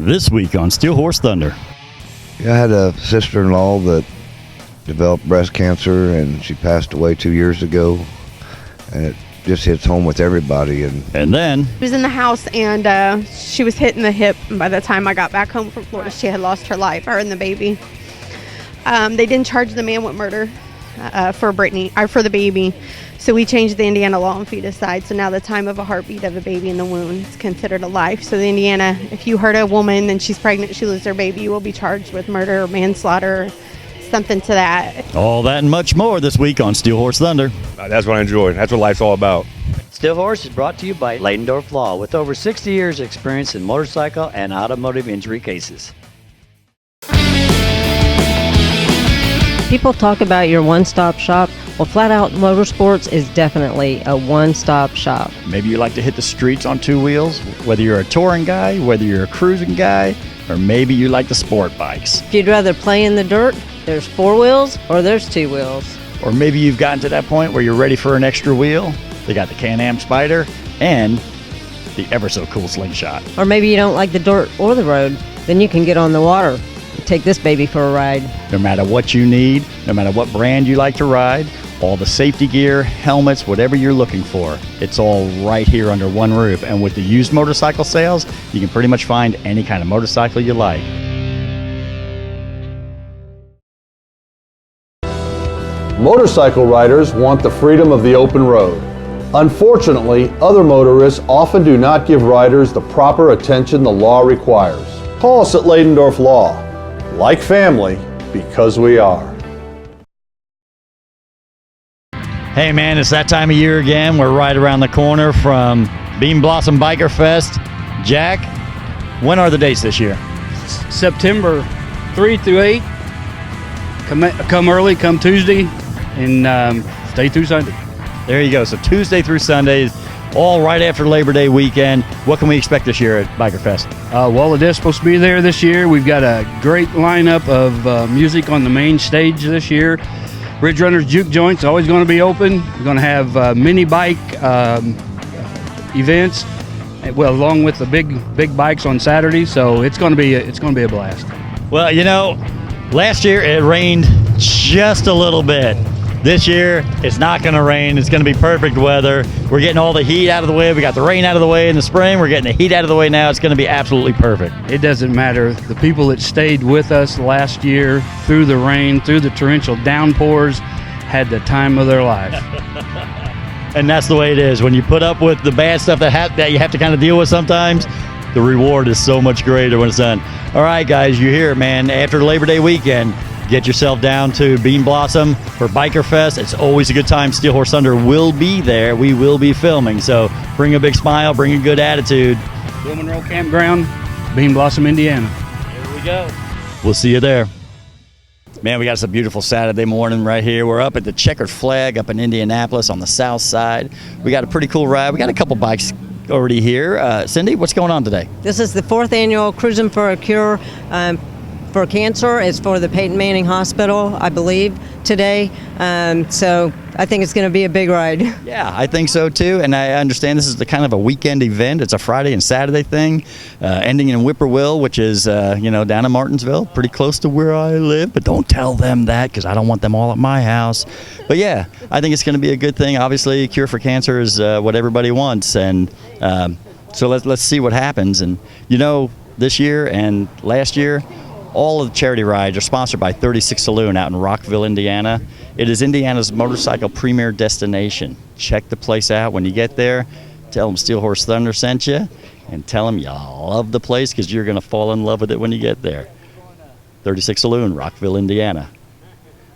This week on Steel Horse Thunder. Yeah, I had a sister-in-law that developed breast cancer, and she passed away 2 years ago, and it just hits home with everybody. And then She was in the house, and she was hit in the hip, and by the time I got back home from Florida, she had lost her life, her and the baby. They didn't charge the man with murder for the baby, so we changed the Indiana law on feticide. So now the time of a heartbeat of a baby in the womb is considered a life. So the Indiana, if you hurt a woman and she's pregnant, she loses her baby, you will be charged with murder or manslaughter, something to that. all that and much more this week on Steel Horse Thunder. That's what I enjoy. That's what life's all about. Steel Horse is brought to you by Ladendorf Law, with over 60 years experience in motorcycle and automotive injury cases. People talk about your one-stop shop. Well, Flat Out Motorsports is definitely a one-stop shop. Maybe you like to hit the streets on two wheels, whether you're a touring guy, whether you're a cruising guy, or maybe you like the sport bikes. If you'd rather play in the dirt, there's four wheels or there's two wheels. Or maybe you've gotten to that point where you're ready for an extra wheel. They got the Can-Am Spider and the ever so cool Slingshot. Or maybe you don't like the dirt or the road, then you can get on the water. Take this baby for a ride. No matter what you need, no matter what brand you like to ride, all the safety gear, helmets, whatever you're looking for, it's all right here under one roof. And with the used motorcycle sales, you can pretty much find any kind of motorcycle you like. Motorcycle riders want the freedom of the open road. Unfortunately, other motorists often do not give riders the proper attention the law requires. Call us at Ladendorf Law. Like family, because we are. Hey man, it's that time of year again. We're right around the corner from Bean Blossom Biker Fest. Jack, when are the dates this year? September 3 through 8. Come early, come Tuesday, and stay through Sunday. There you go. So Tuesday through Sundays, all right after Labor Day weekend. What can we expect this year at Biker Fest? Well, it is supposed to be there this year. We've got a great lineup of music on the main stage this year. Ridge Runners Juke Joint's always going to be open. We're going to have mini bike events, well, along with the big bikes on Saturday. So it's going to be a blast. Well, you know, last year it rained just a little bit. This year, it's not going to rain. It's going to be perfect weather. We're getting all the heat out of the way. We got the rain out of the way in the spring. We're getting the heat out of the way now. It's going to be absolutely perfect. It doesn't matter. The people that stayed with us last year through the rain, through the torrential downpours, had the time of their life. And that's the way it is. When you put up with the bad stuff that you have to kind of deal with sometimes, the reward is so much greater when it's done. All right, guys, you hear it, man. After Labor Day weekend, get yourself down to Bean Blossom for Biker Fest. It's always a good time. Steel Horse Thunder will be there. We will be filming. So bring a big smile, bring a good attitude. Bill Monroe Campground, Bean Blossom, Indiana. Here we go. We'll see you there. Man, we got us a beautiful Saturday morning right here. We're up at the Checkered Flag up in Indianapolis on the south side. We got a pretty cool ride. We got a couple bikes already here. Cindy, what's going on today? This is the fourth annual Cruisin for a Cure for Cancer. It's for the Peyton Manning Hospital, I believe, today. So I think it's going to be a big ride. Yeah, I think so too. And I understand this is the kind of a weekend event. It's a Friday and Saturday thing, ending in Whippoorwill, which is, down in Martinsville, pretty close to where I live. But don't tell them that because I don't want them all at my house. But yeah, I think it's going to be a good thing. Obviously, Cure for Cancer is what everybody wants. And so let's see what happens. And, this year and last year, all of the charity rides are sponsored by 36 Saloon out in Rockville, Indiana. It is Indiana's motorcycle premier destination. Check the place out when you get there. Tell them Steel Horse Thunder sent you, and tell them you love the place because you're going to fall in love with it when you get there. 36 Saloon, Rockville, Indiana.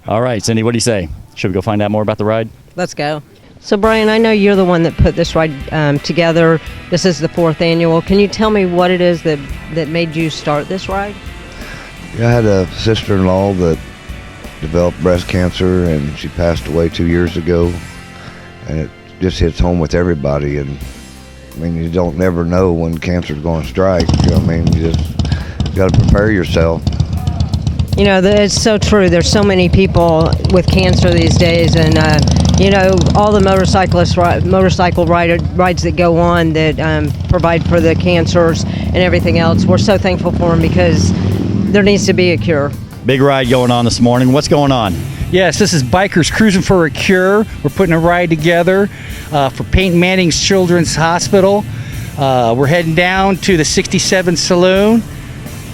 All right, Cindy, what do you say? Should we go find out more about the ride? Let's go. So, Brian, I know you're the one that put this ride together. This is the fourth annual. Can you tell me what it is that made you start this ride? yeah, I had a sister-in-law that developed breast cancer, and she passed away 2 years ago. And it just hits home with everybody. And I mean, you don't never know when cancer's going to strike. I mean, you just got to prepare yourself. You know, it's so true. There's so many people with cancer these days, and you know, all the motorcycle rides that go on that provide for the cancers and everything else. We're so thankful for them because there needs to be a cure. Big ride going on this morning. What's going on? Yes, this is Bikers Cruising for a Cure. We're putting a ride together for Peyton Manning's Children's Hospital. We're heading down to the 67 Saloon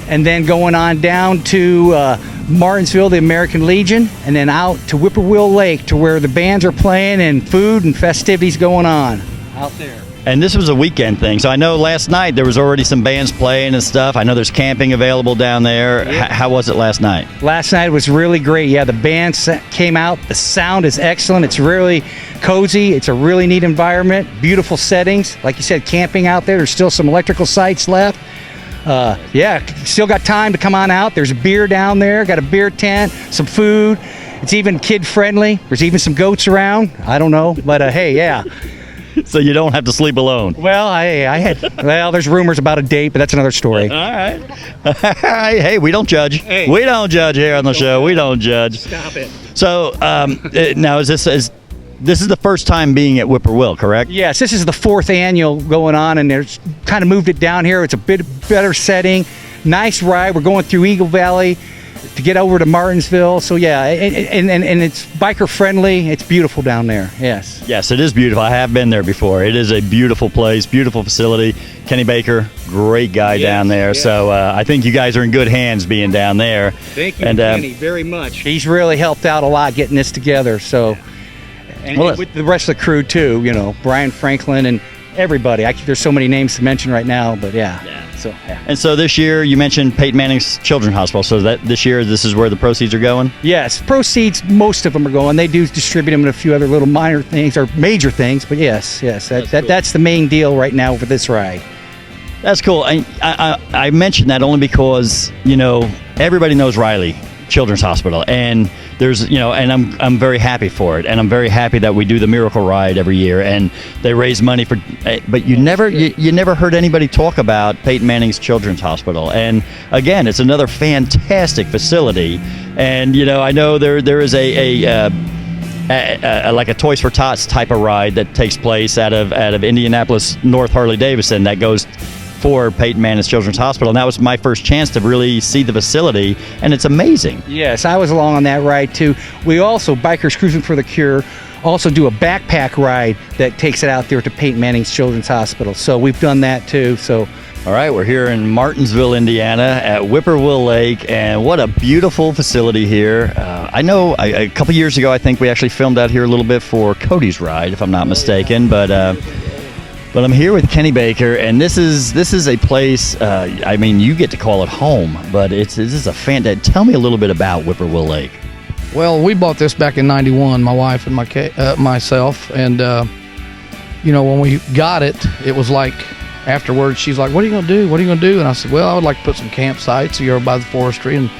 and then going on down to Martinsville, the American Legion, and then out to Whippoorwill Lake to where the bands are playing and food and festivities going on out there. And this was a weekend thing, so I know last night there was already some bands playing and stuff. I know there's camping available down there. How was it last night? Last night was really great. Yeah, the band came out. The sound is excellent. It's really cozy. It's a really neat environment. Beautiful settings. Like you said, camping out there. There's still some electrical sites left. Yeah, still got time to come on out. There's beer down there. Got a beer tent, some food. It's even kid friendly. There's even some goats around. I don't know, but hey, yeah. So you don't have to sleep alone. Well, there's rumors about a date, but that's another story. All right. Hey, we don't judge. Hey. We don't judge here on the show. We don't judge. Stop it. So now this is the first time being at Whippoorwill, correct? Yes, this is the 4th annual going on, and there's kind of moved it down here. It's a bit better setting. Nice ride. We're going through Eagle Valley to get over to Martinsville. So yeah, and it's biker friendly. It's beautiful down there. Yes. Yes, it is beautiful. I have been there before. It is a beautiful place, beautiful facility. Kenny Baker, great guy down there. Yes. So I think you guys are in good hands being down there. Thank you, Kenny, very much. He's really helped out a lot getting this together. So, and with the rest of the crew too. You know, Brian Franklin and everybody. There's so many names to mention right now, but yeah. So, yeah. And so this year, you mentioned Peyton Manning's Children's Hospital. So that this year, this is where the proceeds are going? Yes, proceeds, most of them are going. They do distribute them in a few other little minor things or major things, but yes, that's the main deal right now for this ride. That's cool. I mentioned that only because, you know, everybody knows Riley Children's Hospital, and there's, you know, and I'm very happy for it, and I'm very happy that we do the Miracle Ride every year, and they raise money for, but you never heard anybody talk about Peyton Manning's Children's Hospital. And again, it's another fantastic facility, and you know, I know there is a like a Toys for Tots type of ride that takes place out of Indianapolis North Harley-Davidson that goes for Peyton Manning's Children's Hospital, and that was my first chance to really see the facility, and it's amazing. Yes, I was along on that ride too. We also, Bikers Cruising for the Cure, also do a backpack ride that takes it out there to Peyton Manning's Children's Hospital. So we've done that too. So, all right, we're here in Martinsville, Indiana, at Whippoorwill Lake, and what a beautiful facility here. I know a couple years ago, I think we actually filmed out here a little bit for Cody's ride, if I'm not mistaken, but I'm here with Kenny Baker, and this is a place. I mean, you get to call it home, but this is a tell me a little bit about Whippoorwill Lake. Well, we bought this back in '91, my wife and myself, and you know, when we got it, it was like afterwards, she's like, "What are you gonna do? What are you gonna do?" And I said, "Well, I would like to put some campsites here by the forestry." And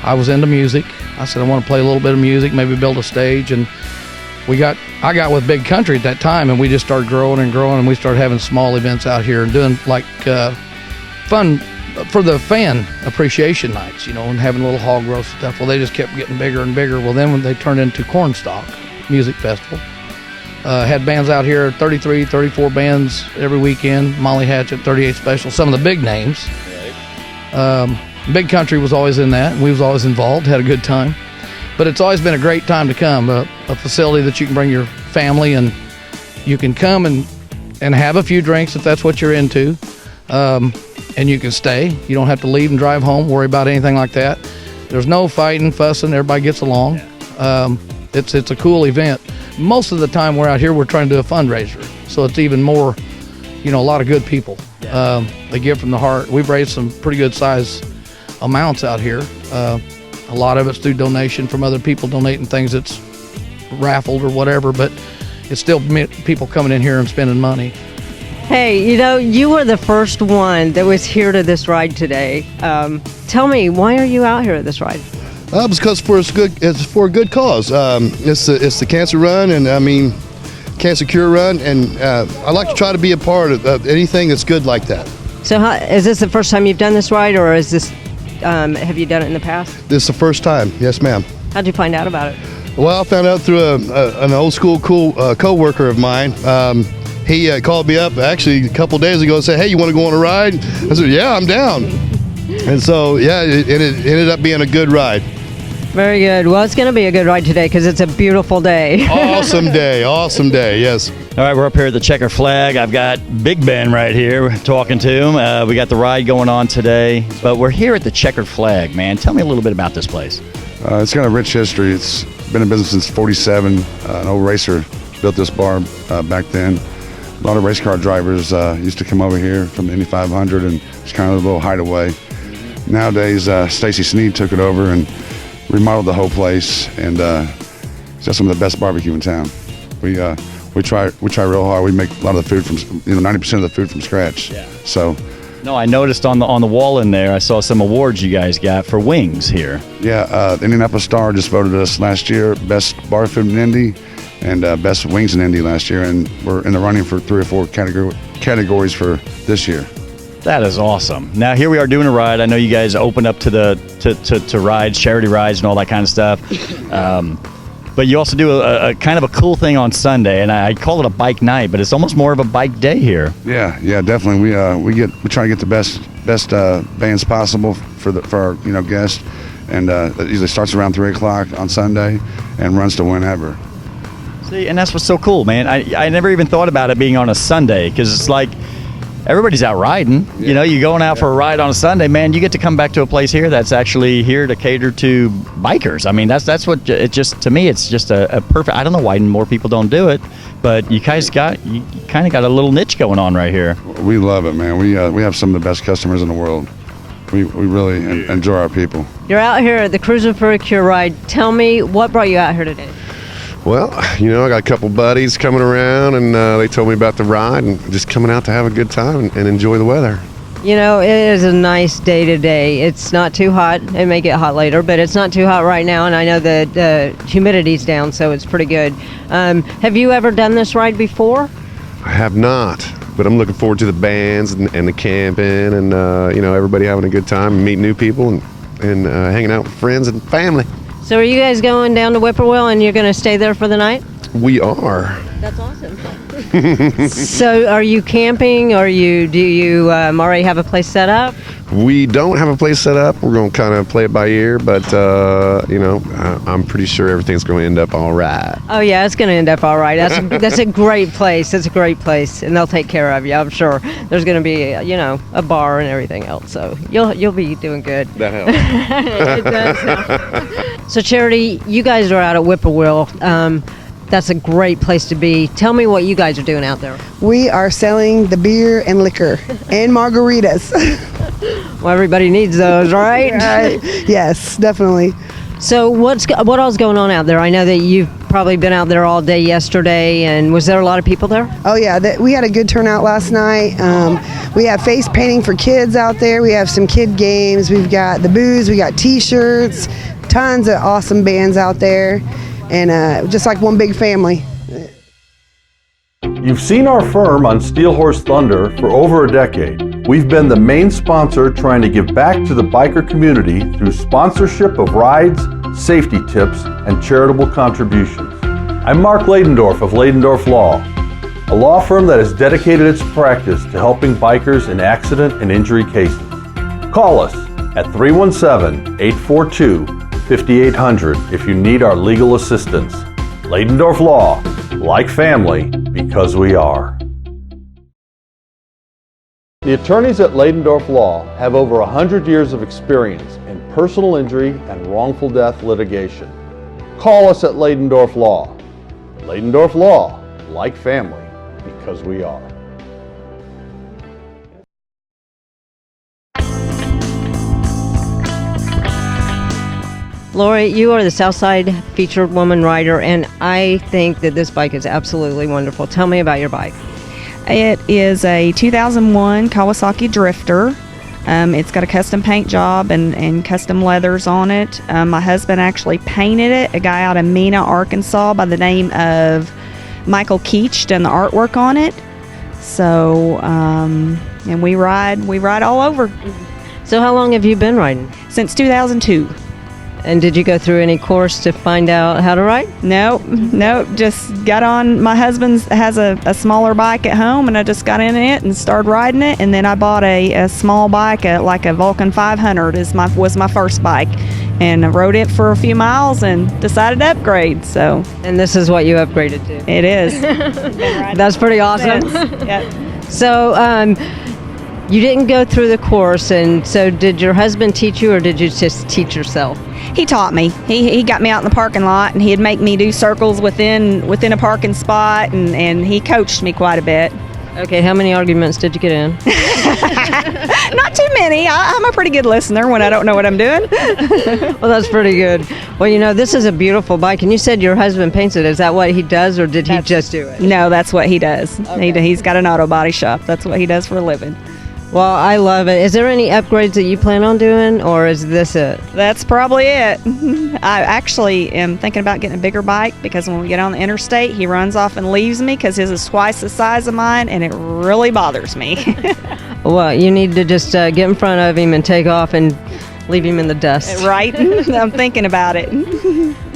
I was into music. I said, "I want to play a little bit of music, maybe build a stage." And I got with Big Country at that time, and we just started growing and growing, and we started having small events out here and doing like fun for the fan appreciation nights, you know, and having a little hog roast stuff. Well, they just kept getting bigger and bigger. Well, then when they turned into Cornstalk Music Festival, had bands out here, 33, 34 bands every weekend, Molly Hatchet, 38 Special, some of the big names. Big Country was always in that, and we was always involved, had a good time. But it's always been a great time to come, a facility that you can bring your family, and you can come and have a few drinks if that's what you're into, and you can stay. You don't have to leave and drive home, worry about anything like that. There's no fighting, fussing, everybody gets along. It's a cool event. Most of the time we're out here, we're trying to do a fundraiser, so it's even more, you know, a lot of good people. They give from the heart. We've raised some pretty good size amounts out here. A lot of it's through donation from other people donating things that's raffled or whatever, but it's still people coming in here and spending money. Hey, you know, you were the first one that was here to this ride today. Tell me, why are you out here at this ride? Because it's for a good cause. It's the cancer run, and I mean, cancer cure run, and I like to try to be a part of anything that's good like that. So is this the first time you've done this ride, or is this have you done it in the past? This is the first time, yes ma'am. How'd you find out about it? Well, I found out through an old school cool co-worker of mine. He called me up actually a couple days ago and said, "Hey, you want to go on a ride?" I said, "Yeah, I'm down." And so, yeah, it ended up being a good ride. Very good. Well, it's going to be a good ride today because it's a beautiful day. Awesome day, yes. All right, we're up here at the Checkered Flag. I've got Big Ben right here. We're talking to him. We got the ride going on today, but we're here at the Checkered Flag, man. Tell me a little bit about this place. It's got a rich history. It's been in business since '47. An old racer built this bar back then. A lot of race car drivers used to come over here from the Indy 500, and it's kind of a little hideaway. Nowadays, Stacy Sneed took it over and remodeled the whole place, and it's got some of the best barbecue in town. We try real hard. We make a lot of the food from 90% of the food from scratch. Yeah. So. No, I noticed on the wall in there, I saw some awards you guys got for wings here. Yeah, the Indianapolis Star just voted us last year best bar food in Indy and best wings in Indy last year, and we're in the running for 3 or 4 categories for this year. That is awesome. Now here we are doing a ride. I know you guys open up to rides, charity rides, and all that kind of stuff. But you also do a kind of a cool thing on Sunday, and I call it a bike night, but it's almost more of a bike day here. Yeah, definitely. We try to get the best bands possible for our guests, and it usually starts around 3 o'clock on Sunday and runs to whenever. See, and that's what's so cool, man. I never even thought about it being on a Sunday, because it's like everybody's out riding. Yeah. You're going out for a ride on a Sunday, man. You get to come back to a place here that's actually here to cater to bikers. I mean, that's what it just, to me, it's just a perfect. I don't know why more people don't do it, but you kind of got a little niche going on right here. We love it, man. We have some of the best customers in the world. We really enjoy our people. You're out here at the Cruisin for a Cure ride. Tell me, what brought you out here today? Well, I got a couple buddies coming around, and they told me about the ride, and just coming out to have a good time and enjoy the weather. It is a nice day today. It's not too hot. It may get hot later, but it's not too hot right now, and I know that the humidity's down, so it's pretty good. Have you ever done this ride before? I have not, but I'm looking forward to the bands and the camping and, everybody having a good time and meeting new people and hanging out with friends and family. So are you guys going down to Whippoorwill and you're going to stay there for the night? We are. That's awesome. So are you camping, or do you already have a place set up? We don't have a place set up. We're going to kind of play it by ear, but, I'm pretty sure everything's going to end up all right. Oh, yeah, it's going to end up all right. That's a great place. That's a great place, and they'll take care of you, I'm sure. There's going to be, a bar and everything else, so you'll be doing good. That helps. It does help. So, Charity, you guys are out at Whippoorwill. That's a great place to be. Tell me what you guys are doing out there. We are selling the beer and liquor and margaritas. Well, everybody needs those, right? Yes, definitely. So what all's going on out there? I know that you've probably been out there all day yesterday, and was there a lot of people there? Oh, yeah. We had a good turnout last night. We have face painting for kids out there. We have some kid games. We've got the booze. We got T-shirts. Tons of awesome bands out there. And just like one big family. You've seen our firm on Steel Horse Thunder for over a decade. We've been the main sponsor trying to give back to the biker community through sponsorship of rides, safety tips, and charitable contributions. I'm Mark Ladendorf of Ladendorf Law, a law firm that has dedicated its practice to helping bikers in accident and injury cases. Call us at 317-842-5800 if you need our legal assistance. Ladendorf Law, like family, because we are. The attorneys at Ladendorf Law have over 100 years of experience in personal injury and wrongful death litigation. Call us at Ladendorf Law. Ladendorf Law, like family, because we are. Lori, you are the Southside featured woman rider, and I think that this bike is absolutely wonderful. Tell me about your bike. It is a 2001 Kawasaki Drifter. It's got a custom paint job and custom leathers on it. My husband actually painted it. A guy out of Mena, Arkansas by the name of Michael Keach done the artwork on it. So, and we ride all over. So how long have you been riding? Since 2002. And did you go through any course to find out how to ride? Nope. Just got on. My husband has a smaller bike at home, and I just got in it and started riding it. And then I bought a small bike, like a Vulcan 500 was my first bike. And I rode it for a few miles and decided to upgrade. So. And this is what you upgraded to? It is. That's pretty awesome. Yep. So, you didn't go through the course, and so did your husband teach you, or did you just teach yourself? He taught me. He got me out in the parking lot, and he'd make me do circles within a parking spot, and he coached me quite a bit. Okay, how many arguments did you get in? Not too many. I'm a pretty good listener when I don't know what I'm doing. Well, that's pretty good. Well, this is a beautiful bike, and you said your husband paints it. Is that what he does, or did he just do it? No, that's what he does. Okay. He's got an auto body shop. That's what he does for a living. Well, I love it. Is there any upgrades that you plan on doing, or is this it? That's probably it. I actually am thinking about getting a bigger bike, because when we get on the interstate, he runs off and leaves me because his is twice the size of mine, and it really bothers me. Well, you need to just get in front of him and take off and leave him in the dust. Right? I'm thinking about it.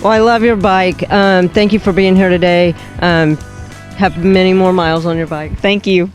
Well, I love your bike. Thank you for being here today. Have many more miles on your bike. Thank you.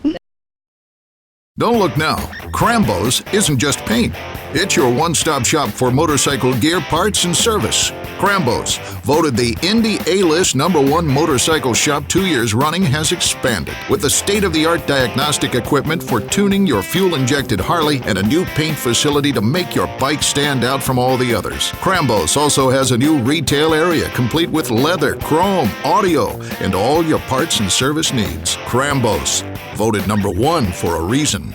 Don't look now. Crambo's isn't just paint. It's your one-stop shop for motorcycle gear, parts, and service. Crambo's, voted the Indy A-List #1 motorcycle shop 2 years running, has expanded with the state-of-the-art diagnostic equipment for tuning your fuel-injected Harley and a new paint facility to make your bike stand out from all the others. Crambo's also has a new retail area complete with leather, chrome, audio, and all your parts and service needs. Crambo's, voted #1 for a reason.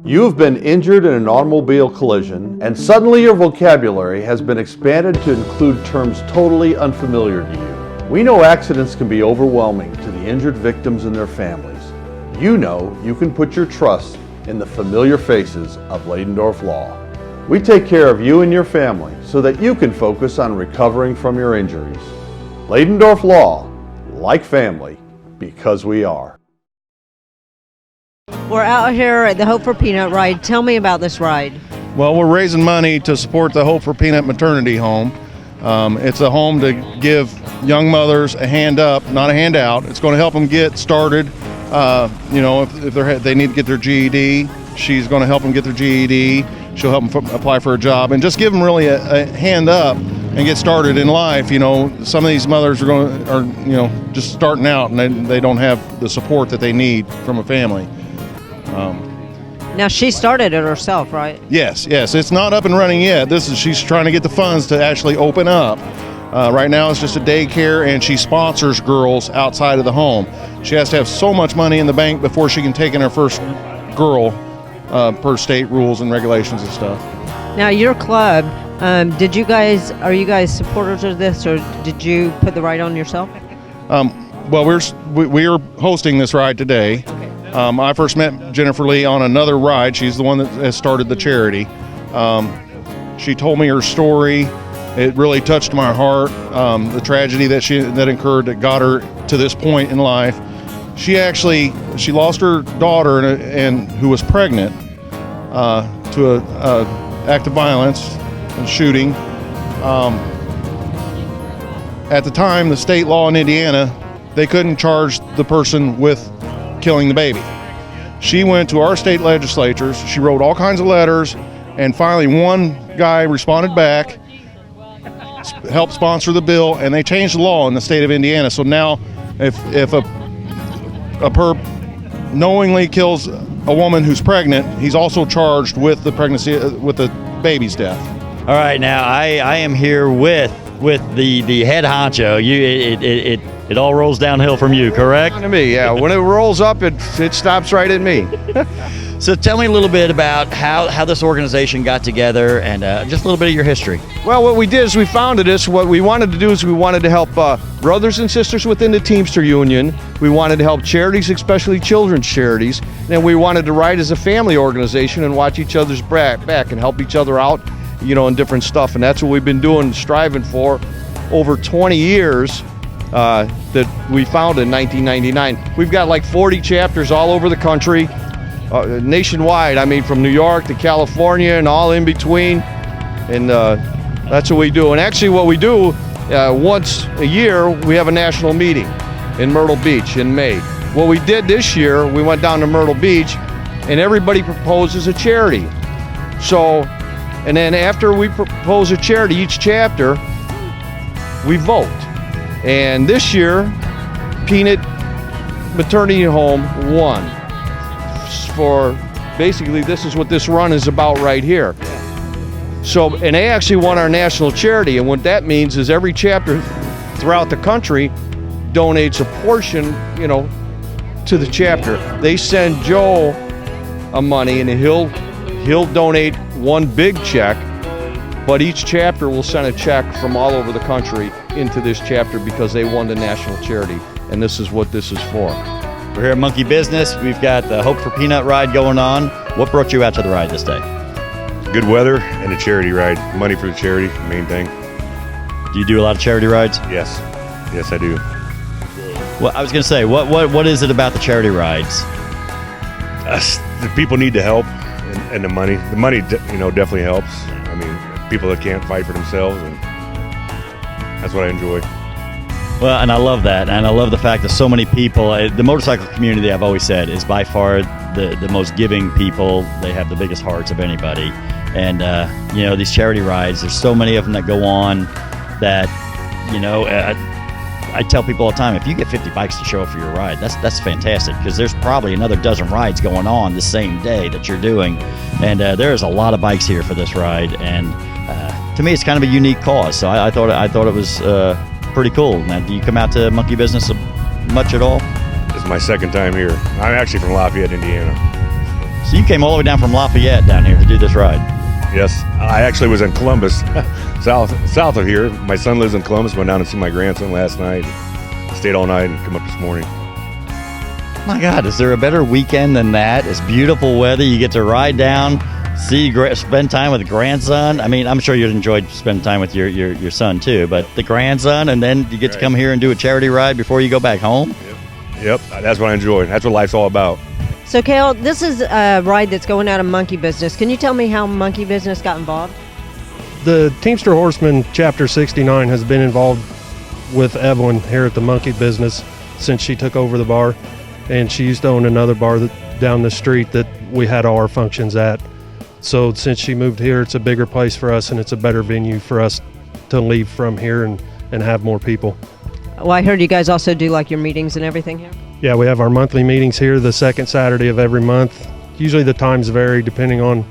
You have been injured in an automobile collision, and suddenly your vocabulary has been expanded to include terms totally unfamiliar to you. We know accidents can be overwhelming to the injured victims and their families. You know you can put your trust in the familiar faces of Ladendorf Law. We take care of you and your family so that you can focus on recovering from your injuries. Ladendorf Law, like family, because we are. We're out here at the Hope for Peanut ride. Tell me about this ride. Well, we're raising money to support the Hope for Peanut maternity home. It's a home to give young mothers a hand up, not a handout. It's going to help them get started. If they need to get their GED, she's going to help them get their GED. She'll help them apply for a job and just give them really a hand up and get started in life. Some of these mothers are just starting out, and they don't have the support that they need from a family. Now, she started it herself, right? Yes. It's not up and running yet. She's trying to get the funds to actually open up. Right now, it's just a daycare, and she sponsors girls outside of the home. She has to have so much money in the bank before she can take in her first girl, per state rules and regulations and stuff. Now, your club, are you guys supporters of this, or did you put the ride on yourself? Well, we are hosting this ride today. I first met Jennifer Lee on another ride. She's the one that has started the charity. She told me her story. It really touched my heart. The tragedy that occurred that got her to this point in life. She lost her daughter and who was pregnant to a act of violence and shooting. At the time, the state law in Indiana, they couldn't charge the person with killing the baby. She went to our state legislatures. She wrote all kinds of letters, and finally one guy responded back, helped sponsor the bill, and they changed the law in the state of Indiana. So now if a perp knowingly kills a woman who's pregnant, he's also charged with the pregnancy, with the baby's death. All right, now I am here with the head honcho. It all rolls downhill from you, correct? To me, yeah. When it rolls up, it stops right at me. So tell me a little bit about how this organization got together, and just a little bit of your history. Well, what we did is we founded this. What we wanted to do is we wanted to help brothers and sisters within the Teamster Union. We wanted to help charities, especially children's charities. And we wanted to ride as a family organization and watch each other's back and help each other out, in different stuff. And that's what we've been doing, striving for over 20 years. That we founded in 1999. We've got like 40 chapters all over the country. nationwide. I mean, from New York to California and all in between. And that's what we do. And actually what we do, once a year, we have a national meeting in Myrtle Beach in May. What we did this year, we went down to Myrtle Beach and everybody proposes a charity. So, and then after we propose a charity, each chapter, we vote. And this year, Peanut Maternity Home won. For basically, this is what this run is about right here. So, and they actually won our national charity. And what that means is every chapter throughout the country donates a portion, you know, to the chapter. They send Joe a money and he'll donate one big check, but each chapter will send a check from all over the country into this chapter because they won the national charity. And this is what this is for. We're here at Monkey Business. We've got the Hope for Peanut ride going on. What brought you out to the ride this day? Good weather and a charity ride. Money for the charity, main thing. Do you do a lot of charity rides? Yes. Yes, I do. Well, I was going to say, what is it about the charity rides? The people need the help and the money. The money, you know, definitely helps. I mean, people that can't fight for themselves, and that's what I enjoy. Well, and I love that, and I love the fact that so many people, the motorcycle community, I've always said, is by far the most giving people. They have the biggest hearts of anybody. And, you know, these charity rides, there's so many of them that go on that, you know, I tell people all the time, if you get 50 bikes to show up for your ride, that's fantastic, because there's probably another dozen rides going on the same day that you're doing. And there's a lot of bikes here for this ride. And to me, it's kind of a unique cause. So I thought it was pretty cool. Now, do you come out to Monkey Business much at all? This is my second time here. I'm actually from Lafayette, Indiana. So you came all the way down from Lafayette down here to do this ride? Yes, I actually was in Columbus, south of here. My son lives in Columbus. Went down to see my grandson last night. Stayed all night and come up this morning. My God, is there a better weekend than that? It's beautiful weather. You get to ride down, spend time with the grandson. I mean, I'm sure you'd enjoy spending time with your son too, but the grandson, and then you get to come here and do a charity ride before you go back home. Yep, that's what I enjoy. That's what life's all about. So, Cale, this is a ride that's going out of Monkey Business. Can you tell me how Monkey Business got involved? The Teamster Horseman Chapter 69 has been involved with Evelyn here at the Monkey Business since she took over the bar, and she used to own another bar down the street that we had all our functions at. So since she moved here, it's a bigger place for us, and it's a better venue for us to leave from here and have more people. Well, I heard you guys also do like your meetings and everything here. Yeah, we have our monthly meetings here the second Saturday of every month. Usually the times vary depending on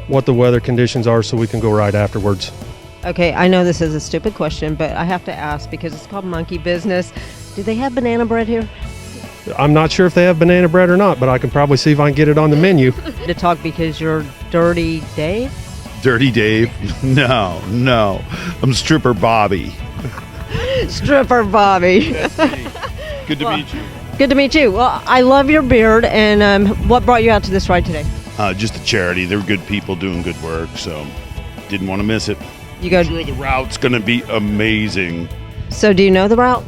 what the weather conditions are, so we can go right afterwards. Okay, I know this is a stupid question, but I have to ask because it's called Monkey Business. Do they have banana bread here? I'm not sure if they have banana bread or not, but I can probably see if I can get it on the menu. To talk because you're Dirty Dave? Dirty Dave? No. I'm Stripper Bobby. Stripper Bobby. Good to meet you. Good to meet you. Well, I love your beard, and what brought you out to this ride today? Just a charity. They're good people doing good work, so didn't want to miss it. You go. I'm sure the route's going to be amazing. So do you know the route?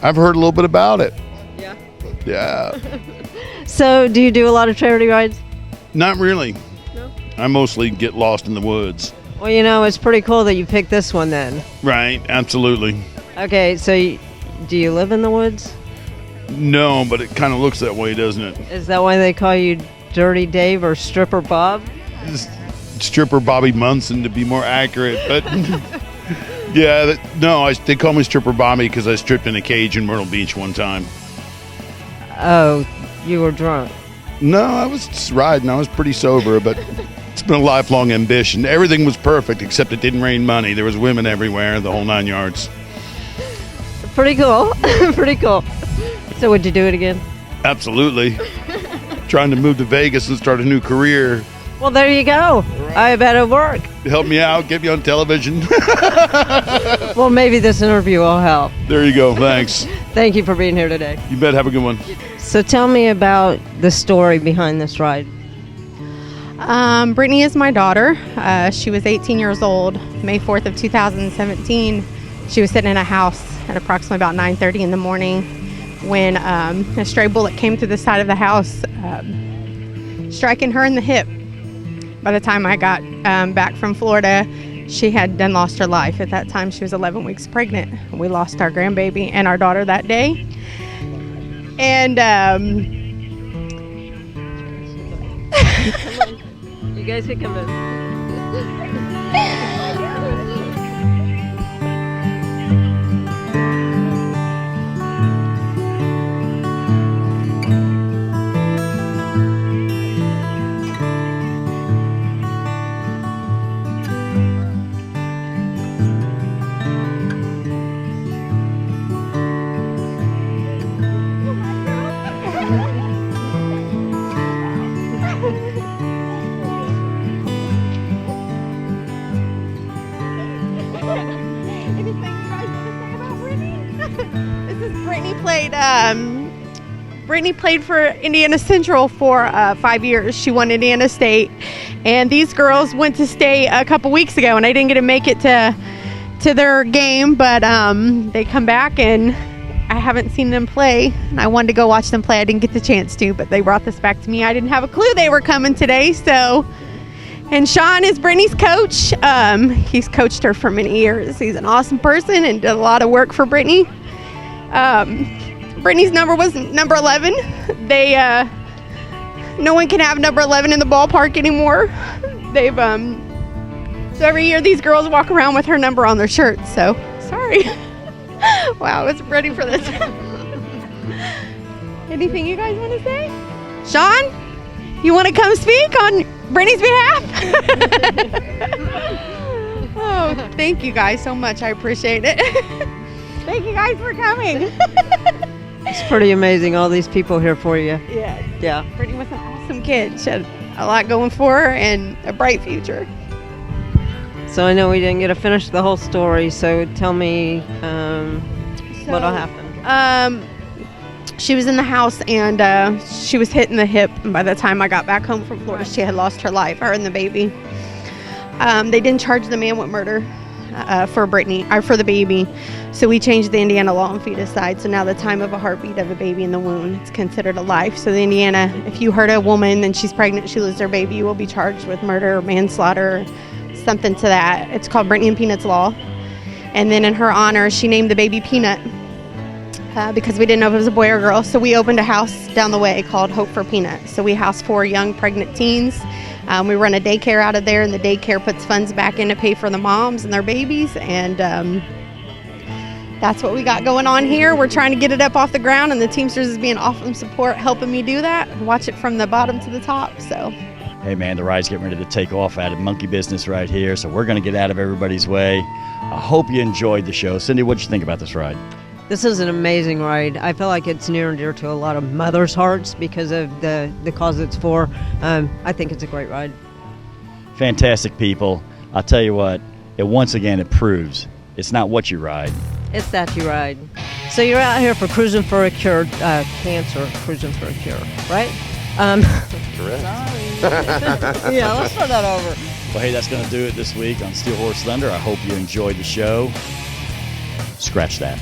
I've heard a little bit about it. Yeah. Yeah. So do you do a lot of charity rides? Not really. No. I mostly get lost in the woods. Well, you know, it's pretty cool that you picked this one then. Right, absolutely. Okay, so do you live in the woods? No, but it kind of looks that way, doesn't it? Is that why they call you Dirty Dave or Stripper Bob? Stripper Bobby Munson, to be more accurate. But yeah, they call me Stripper Bobby because I stripped in a cage in Myrtle Beach one time. Oh, you were drunk? No, I was just riding. I was pretty sober, but it's been a lifelong ambition. Everything was perfect except it didn't rain money. There was women everywhere, the whole 9 yards. Pretty cool. Pretty cool. So would you do it again? Absolutely. Trying to move to Vegas and start a new career. Well, there you go. Right. I bet it'll work. Help me out. Get me on television. Well, maybe this interview will help. There you go. Thanks. Thank you for being here today. You bet. Have a good one. So tell me about the story behind this ride. Brittany is my daughter. She was 18 years old. May 4th of 2017. She was sitting in a house at approximately about 9:30 in the morning when a stray bullet came through the side of the house, striking her in the hip. By the time I got back from Florida, she had done lost her life. At that time, she was 11 weeks pregnant. We lost our grandbaby and our daughter that day. And You guys can come in. Brittany played for Indiana Central for 5 years. She won Indiana State, and these girls went to state a couple weeks ago, and I didn't get to make it to their game, but they come back, and I haven't seen them play, and I wanted to go watch them play. I didn't get the chance to, but they brought this back to me. I didn't have a clue they were coming today, so. And Sean is Brittany's coach. He's coached her for many years. He's an awesome person and did a lot of work for Brittany. Brittany's number was number 11. No one can have number 11 in the ballpark anymore. So every year these girls walk around with her number on their shirts. So sorry. Wow, I wasn't ready for this. Anything you guys want to say? Sean, you want to come speak on Brittany's behalf? Oh, thank you guys so much. I appreciate it. Thank you guys for coming. It's pretty amazing, all these people here for you. Yeah. Yeah. Brittany was an awesome kid. She had a lot going for her and a bright future. So I know we didn't get to finish the whole story, so tell me what'll happen. She was in the house and she was hit in the hip. And by the time I got back home from Florida, she had lost her life, her and the baby. They didn't charge the man with murder for the baby. So we changed the Indiana law on feticide. So now the time of a heartbeat of a baby in the womb, it's considered a life. So the Indiana, if you hurt a woman and she's pregnant, she loses her baby, you will be charged with murder or manslaughter, something to that. It's called Brittany and Peanut's law. And then in her honor, she named the baby Peanut because we didn't know if it was a boy or girl. So we opened a house down the way called Hope for Peanut. So we house 4 young pregnant teens. We run a daycare out of there, and the daycare puts funds back in to pay for the moms and their babies. And that's what we got going on here. We're trying to get it up off the ground, and the Teamsters is being awesome support, helping me do that. Watch it from the bottom to the top. So. Hey man, the ride's getting ready to take off out of monkey business right here, so we're going to get out of everybody's way. I hope you enjoyed the show. Cindy, what'd you think about this ride? This is an amazing ride. I feel like it's near and dear to a lot of mothers' hearts because of the cause it's for. I think it's a great ride. Fantastic people. I'll tell you what, once again it proves it's not what you ride. It's that you ride. So you're out here for Cruisin for a Cure, cancer, Cruisin for a Cure, right? Correct. Yeah, let's start that over. Well, hey, that's going to do it this week on Steel Horse Thunder. I hope you enjoyed the show. Scratch that.